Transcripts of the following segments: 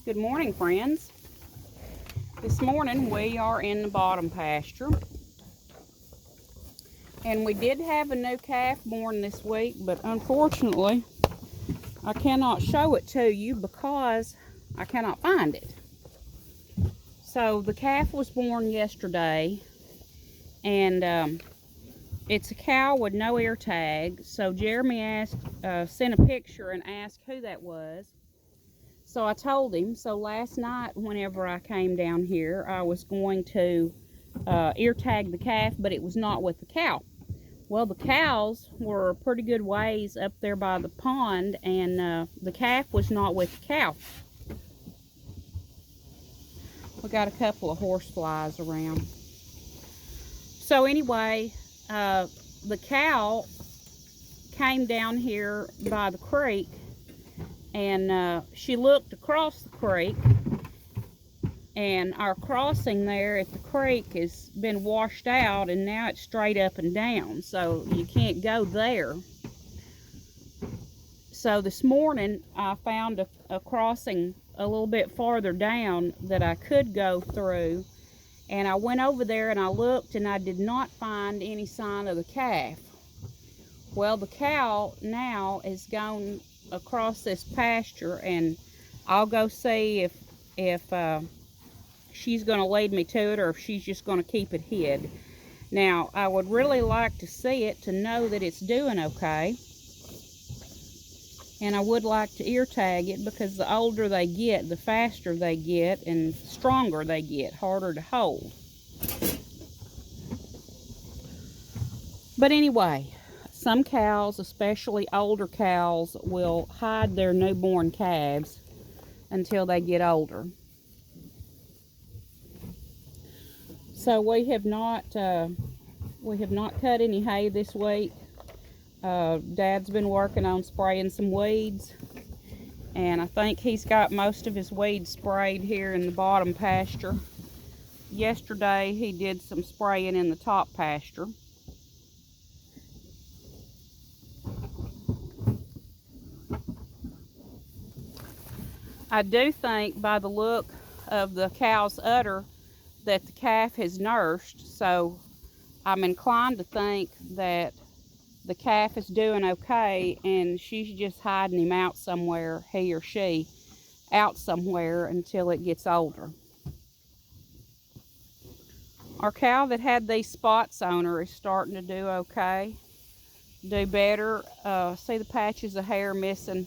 Good morning, friends. This morning we are in the bottom pasture, and we did have a new calf born this week, but unfortunately I cannot show it to you because I cannot find it. So the calf was born yesterday, and it's a cow with no ear tag. So Jeremy sent a picture and asked who that was. So I told him. So last night, whenever I came down here, I was going to ear tag the calf, but it was not with the cow. Well, the cows were a pretty good ways up there by the pond, and the calf was not with the cow. We got a couple of horse flies around. So anyway, the cow came down here by the creek, and she looked across the creek, and our crossing there at the creek has been washed out, and now it's straight up and down, so you can't go there. So this morning I found a crossing a little bit farther down that I could go through, and I went over there and I looked, and I did not find any sign of the calf. Well, the cow now is gone across this pasture, and I'll go see if she's going to lead me to it, or if she's just going to keep it hid. Now, I would really like to see it to know that it's doing okay. And I would like to ear tag it, because the older they get, the faster they get, and stronger they get, harder to hold. But anyway, some cows, especially older cows, will hide their newborn calves until they get older. So we have not cut any hay this week. Dad's been working on spraying some weeds, and I think he's got most of his weeds sprayed here in the bottom pasture. Yesterday he did some spraying in the top pasture. I do think by the look of the cow's udder that the calf has nursed, so I'm inclined to think that the calf is doing okay, and she's just hiding him out somewhere, he or she, out somewhere until it gets older. Our cow that had these spots on her is starting to do okay, do better. See the patches of hair missing.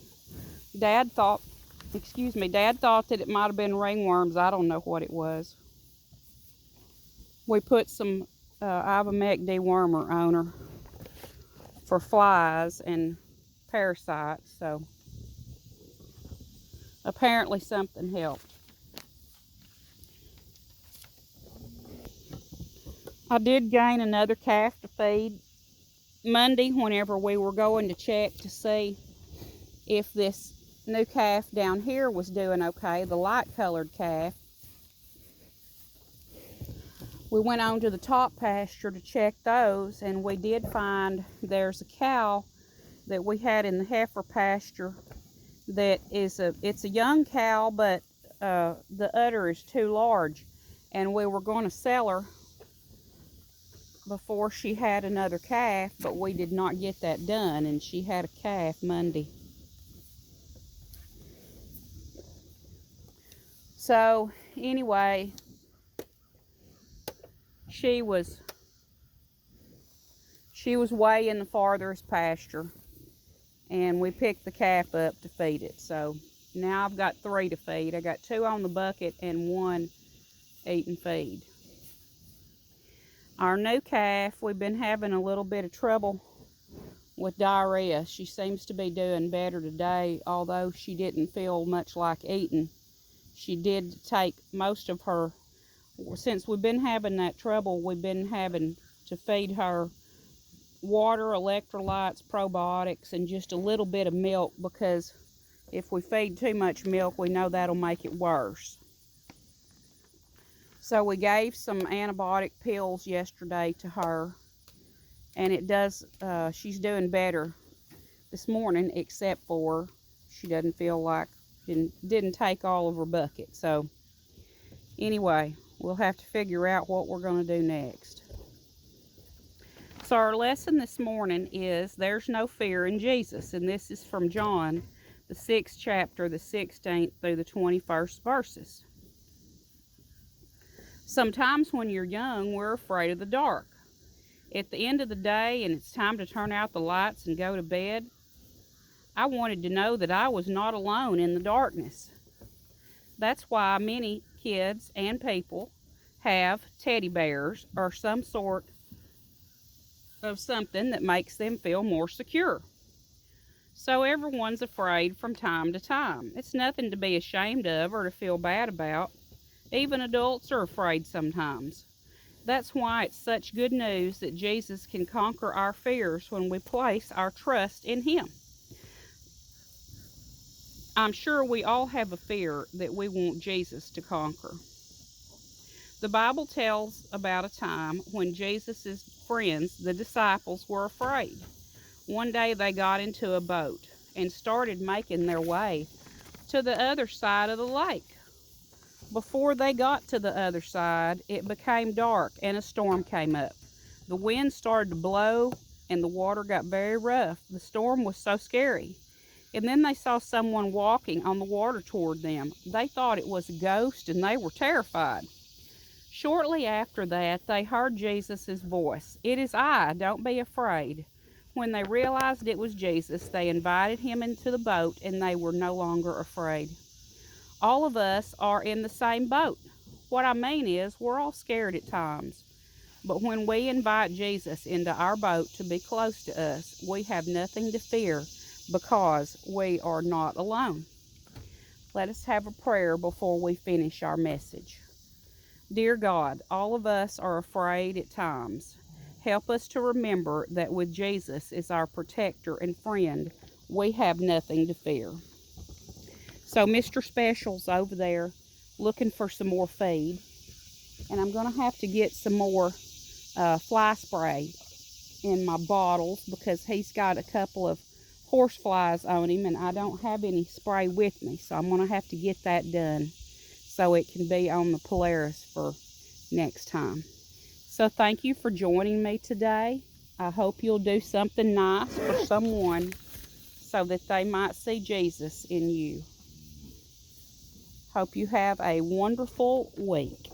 Dad thought that it might have been ringworms. I don't know what it was. We put some Ivomec dewormer on her for flies and parasites, so apparently something helped. I did gain another calf to feed Monday whenever we were going to check to see if this new calf down here was doing okay, the light colored calf. We went on to the top pasture to check those, and we did find there's a cow that we had in the heifer pasture that it's a young cow, but the udder is too large, and we were going to sell her before she had another calf, but we did not get that done, and she had a calf Monday. So anyway, she was way in the farthest pasture, and we picked the calf up to feed it. So now I've got 3 to feed. I got 2 on the bucket and 1 eating feed. Our new calf, we've been having a little bit of trouble with diarrhea. She seems to be doing better today, although she didn't feel much like eating. She did take most of her, since we've been having that trouble, we've been having to feed her water, electrolytes, probiotics, and just a little bit of milk, because if we feed too much milk, we know that'll make it worse. So we gave some antibiotic pills yesterday to her, and it does, she's doing better this morning, except for she doesn't feel like Didn't take all of her bucket. So anyway, we'll have to figure out what we're going to do next. So our lesson this morning is there's no fear in Jesus. And this is from John, the 6th chapter, the 16th through the 21st verses. Sometimes when you're young, we're afraid of the dark. At the end of the day and it's time to turn out the lights and go to bed, I wanted to know that I was not alone in the darkness. That's why many kids and people have teddy bears or some sort of something that makes them feel more secure. So everyone's afraid from time to time. It's nothing to be ashamed of or to feel bad about. Even adults are afraid sometimes. That's why it's such good news that Jesus can conquer our fears when we place our trust in Him. I'm sure we all have a fear that we want Jesus to conquer. The Bible tells about a time when Jesus' friends, the disciples, were afraid. One day they got into a boat and started making their way to the other side of the lake. Before they got to the other side, it became dark and a storm came up. The wind started to blow and the water got very rough. The storm was so scary. And then they saw someone walking on the water toward them. They thought it was a ghost and they were terrified. Shortly after that, they heard Jesus' voice. "It is I, don't be afraid." When they realized it was Jesus, they invited him into the boat and they were no longer afraid. All of us are in the same boat. What I mean is, we're all scared at times. But when we invite Jesus into our boat to be close to us, we have nothing to fear because we are not alone. Let us have a prayer before we finish our message. Dear God, all of us are afraid at times. Help us to remember that with Jesus as our protector and friend, we have nothing to fear. So Mr. Special's over there looking for some more feed. And I'm going to have to get some more fly spray in my bottles because he's got a couple of horse flies on him and I don't have any spray with me. So I'm going to have to get that done so it can be on the Polaris for next time. So thank you for joining me today. I hope you'll do something nice for someone so that they might see Jesus in you. Hope you have a wonderful week.